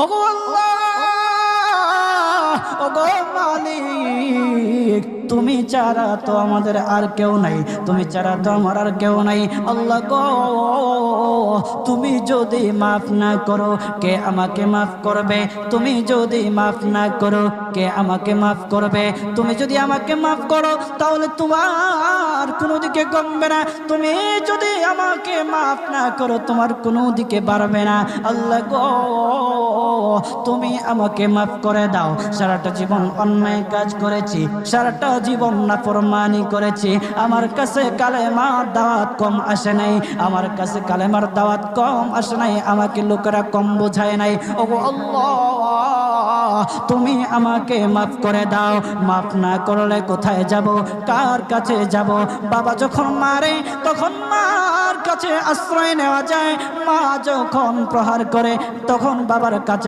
ওগো আল্লাহ, ওগো মালিক, তুমি ছাড়া তো আমাদের আর কেউ নাই, তুমি ছাড়া তো আমার আর কেউ নাই। আল্লাহ গো, তুমি যদি মাফ না করো কে আমাকে মাফ করবে? তুমি যদি মাফ না করো কে আমাকে মাফ করবে? তুমি যদি আমাকে মাফ করো তাহলে তোমার কোনো দিকে কমবে না, তুমি যদি আমাকে মাফ না করো তোমার কোনো দিকে বাড়বে না। আল্লাহ গো, তুমি আমাকে মাফ করে দাও। সারাটা জীবন অন্যায় কাজ করেছি, সারাটা জীবন নাফরমানি করেছি, আমার কাছে কালেমার দাওয়াত কম আসে নাই, আমার কাছে কালেমার দাওয়াত কম আসে নাই, আমাকে লোকেরা কম বোঝায় নাই। ওগো আল্লাহ, তুমি আমাকে মাফ করে দাও। মাফ না করলে কোথায় যাব, কার কাছে যাব? বাবা যখন মারে তখন মার কাছে আশ্রয় নেওয়া যায়, মা যখন প্রহার করে তখন বাবার কাছে